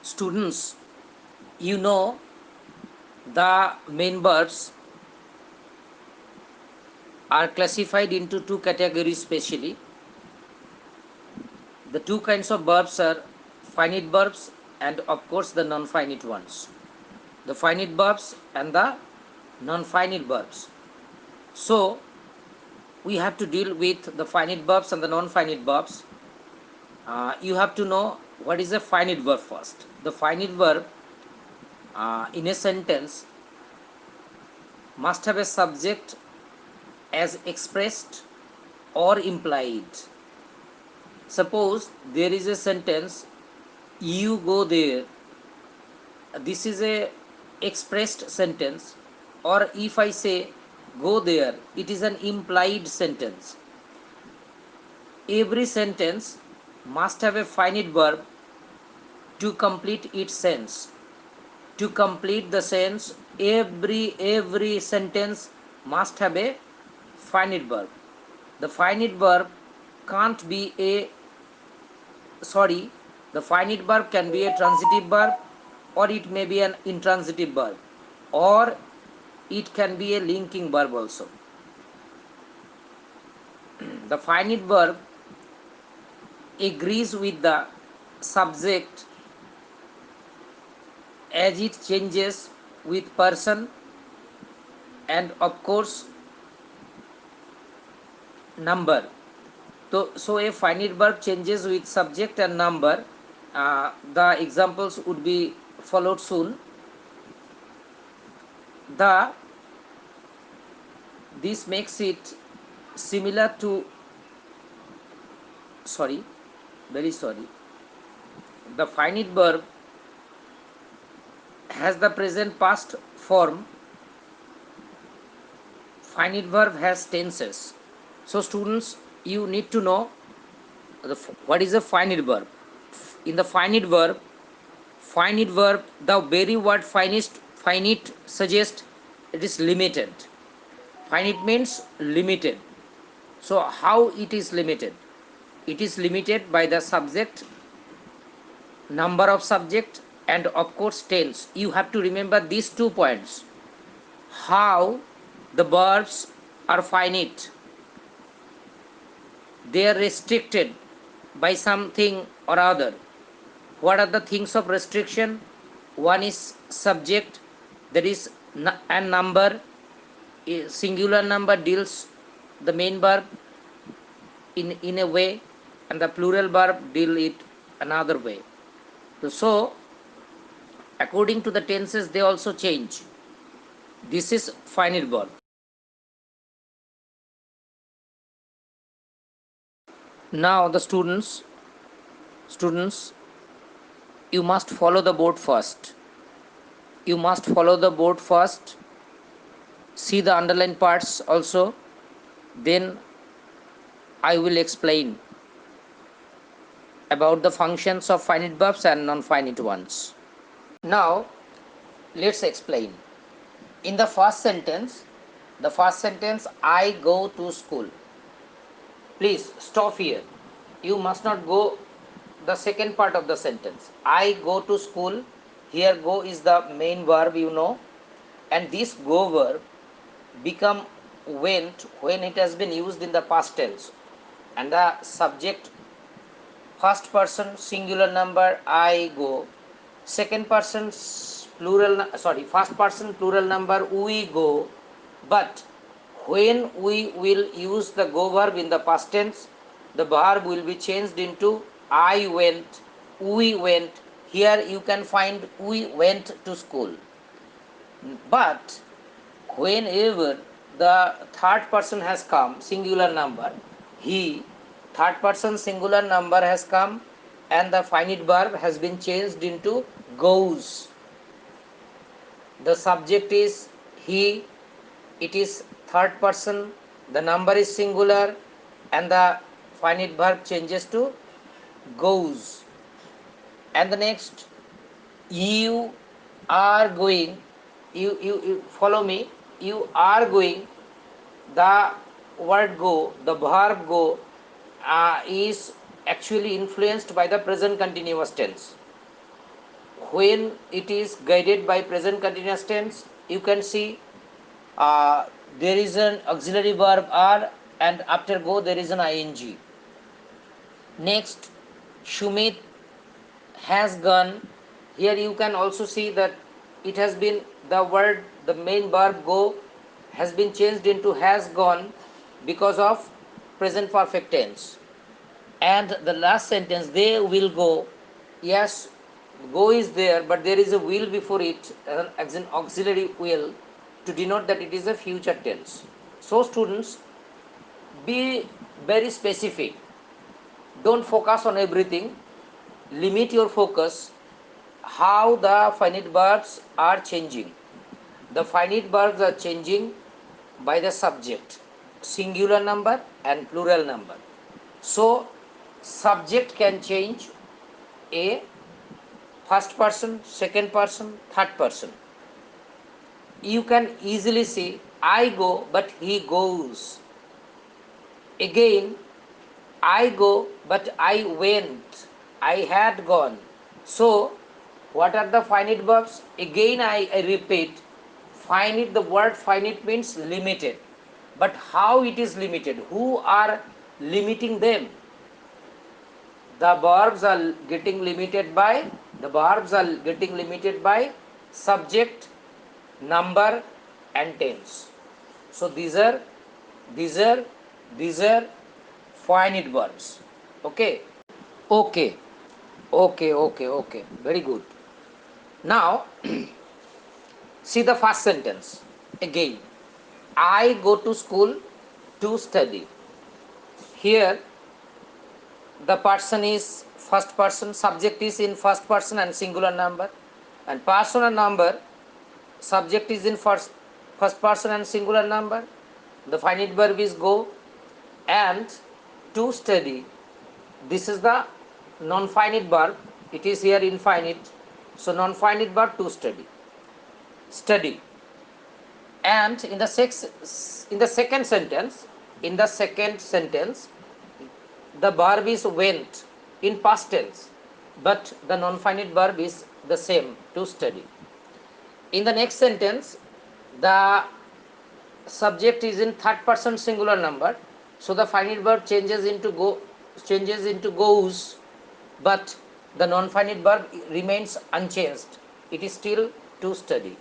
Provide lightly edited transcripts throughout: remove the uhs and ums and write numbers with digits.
Students, you know the main verbs are classified into two categories specially. The two kinds of verbs are finite verbs and of course the non-finite ones. The finite verbs and the non-finite verbs. So we have to deal with the finite verbs and the non-finite verbs. You have to know what is a finite verb first. The finite verb in a sentence must have a subject as expressed or implied. Suppose there is a sentence, you go there. This is a expressed sentence, or if I say go there, it is an implied sentence. Every sentence must have a finite verb to complete its sense. To complete the sense, every sentence must have a finite verb. The finite verb can't be a the finite verb can be a transitive verb, or it may be an intransitive verb, or it can be a linking verb also. The finite verb agrees with the subject as it changes with person and of course number. So a finite verb changes with subject and number. The examples would be followed soon. The This makes it similar to sorry very sorry the finite verb has the present past form. Finite verb has tenses. So students, you need to know what is a finite verb. In the finite verb, the very word finite suggests it is limited. Finite means limited. So how it is limited? It is limited by the subject, number of subject, and of course tense. You have to remember these 2 points. How the verbs are finite. They are restricted by something or other. What are the things of restriction? One is subject, that is a number. A singular number deals the main verb in a way, and the plural verb deal it another way. So according to the tenses, they also change. This is finite verb. Now the students, you must follow the board first. You must follow the board first. See the underlined parts also. Then I will explain about the functions of finite verbs and non-finite ones. Now let's explain. In the first sentence, I go to school. Please stop here. You must not go the second part of the sentence. I go to school. Here go is the main verb, and this go verb become went when it has been used in the past tense, and the subject first person singular number I go, second person first person plural number we go. But when we will use the go verb in the past tense, the verb will be changed into I went, we went. Here you can find we went to school. But whenever the third person has come, singular number, he, third person singular number has come, and the finite verb has been changed into goes. The subject is he, it is third person, the number is singular, and the finite verb changes to goes. And the next, you are going, you follow me, you are going. The word go, the verb go, is actually influenced by the present continuous tense. when it is guided by present continuous tense, you can see there is an auxiliary verb are, and after go there is an ing. Next, Shumit has gone. Here you can also see that it has been the word, the main verb go has been changed into has gone because of present perfect tense. And the last sentence, they will go. Yes, go is there, but there is a will before it as an auxiliary will to denote that it is a future tense. So students, be very specific. Don't focus on everything. Limit your focus how the finite verbs are changing. The finite verbs are changing by the subject, singular number and plural number. So subject can change a first person, second person, third person. You can easily see I go but he goes. Again, I go but I went. I had gone. So, what are the finite verbs? Again, I repeat, finite, the word finite means limited. But how it is limited? Who are limiting them? The verbs are getting limited by, subject, number and tense. So these are these are finite verbs. Okay. Okay. Okay. Very good. Now see the first sentence again. I go to school to study. Here the person is first person, subject is in first person and singular number, and personal number, subject is in first person and singular number. The finite verb is go, and to study, this is the non-finite verb, it is here infinite, so non-finite verb to study. And in the second sentence, the verb is went in past tense, but the non-finite verb is the same, to study. In the next sentence, the subject is in third person singular number, so the finite verb changes into goes, but the non-finite verb remains unchanged, it is still to study.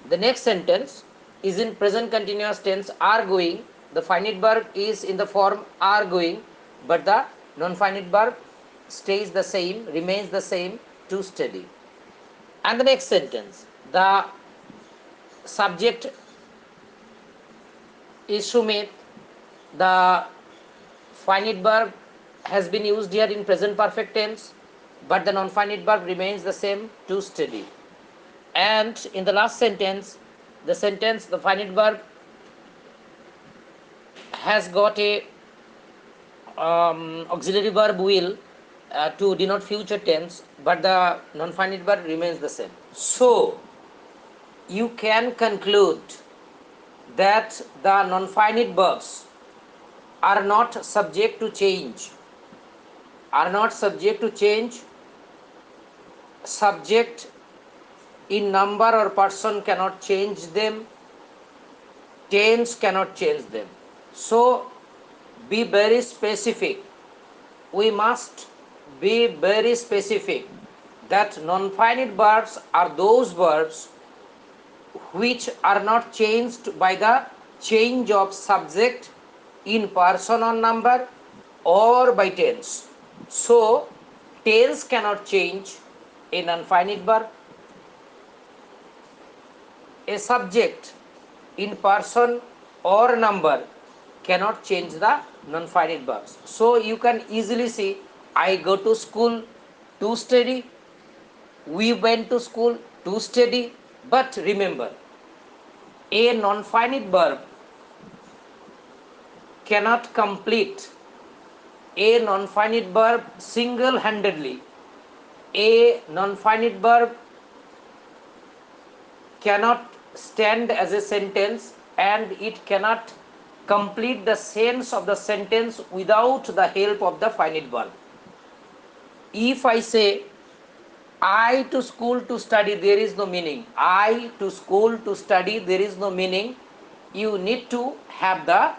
The next sentence is in present continuous tense, are going. The finite verb is in the form are going, but the non-finite verb stays the same, remains the same, to study. And the next sentence, the subject is Sumit. The finite verb has been used here in present perfect tense, but the non-finite verb remains the same, to study. And in the last sentence, the finite verb has got a auxiliary verb will to denote future tense, but the non-finite verb remains the same. So you can conclude that the non-finite verbs are not subject to change. Subject in number or person cannot change them. Tense cannot change them. So be very specific. We must be very specific that non-finite verbs are those verbs which are not changed by the change of subject in person or number or by tense. So tense cannot change a non-finite verb. A subject in person or number cannot change the non-finite verbs. So you can easily see I go to school to study, we went to school to study. But remember, a non-finite verb cannot complete a non-finite verb single-handedly. A non-finite verb cannot stand as a sentence, and it cannot complete the sense of the sentence without the help of the finite verb. If I say I to school to study, there is no meaning. I to school to study, there is no meaning. You need to have the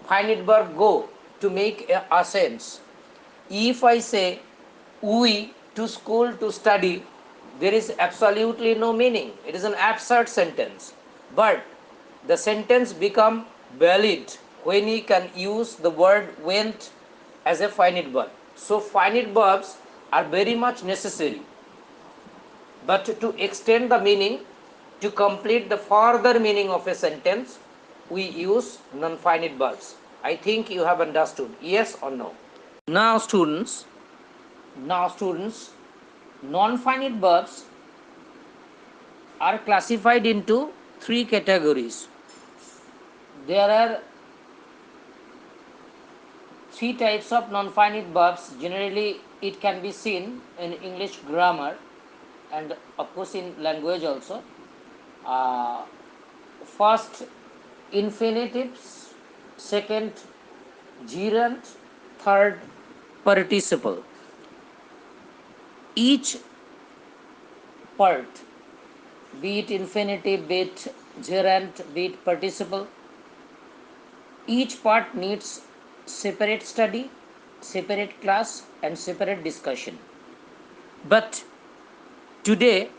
finite verb go to make a sense. If I say we to school to study, there is absolutely no meaning. It is an absurd sentence. But the sentence become valid when we can use the word went as a finite verb. So finite verbs are very much necessary. But to extend the meaning, to complete the further meaning of a sentence, we use non-finite verbs. I think you have understood. Yes or no? Now students, non-finite verbs are classified into three categories. There are three types of non-finite verbs. Generally, it can be seen in English grammar and of course in language also. Uh, First, infinitives. Second, gerund. Third, participle. Each part, be it infinitive, be it gerund, be it participle, each part needs separate study, separate class, and separate discussion. But today,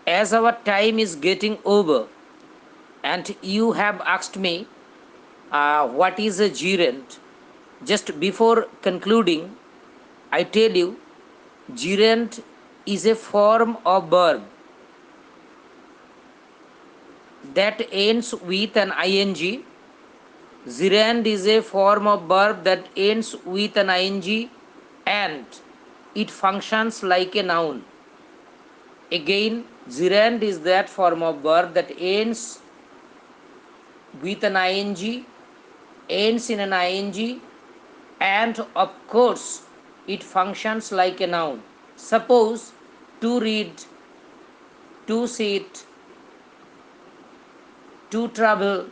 as our time is getting over, and you have asked me what is a gerund, just before concluding, I tell you, gerund is a form of verb that ends with an ing. Gerund is a form of verb that ends with an ing and it functions like a noun. Again, gerund is that form of verb that ends with an ing, ends in an ing, and of course, it functions like a noun. Suppose to read, to sit, to travel,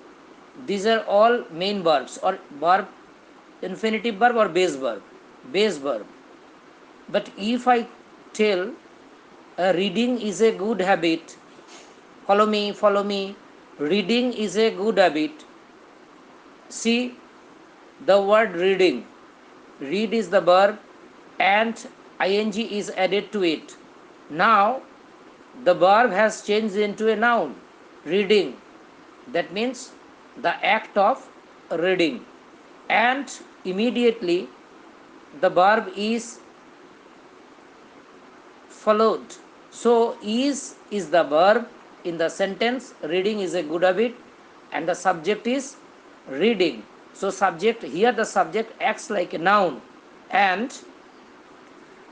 these are all main verbs or verb, infinitive verb or base verb. Base verb. But if I tell reading is a good habit, follow me, reading is a good habit. See the word reading. Read is the verb and ing is added to it. Now the verb has changed into a noun, reading. That means the act of reading. And immediately the verb is followed. So is the verb in the sentence, reading is a good habit, and the subject is reading. So subject, here the subject acts like a noun, and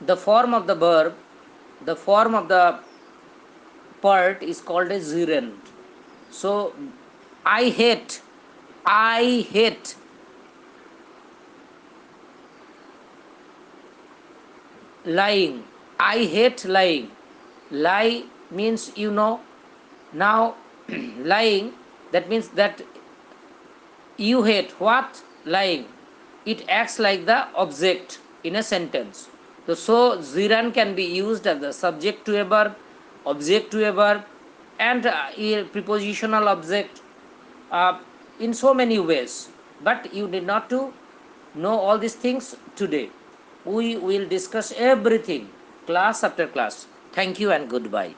the form of the verb, the form of the part is called a gerund. So I hate lying. I hate lying. Lie means now lying, that means that you hate what? Lying. It acts like the object in a sentence. So gerund can be used as the subject to a verb, object to a verb, and a prepositional object uh, in so many ways. But you need not to know all these things today. We will discuss everything class after class. Thank you and goodbye.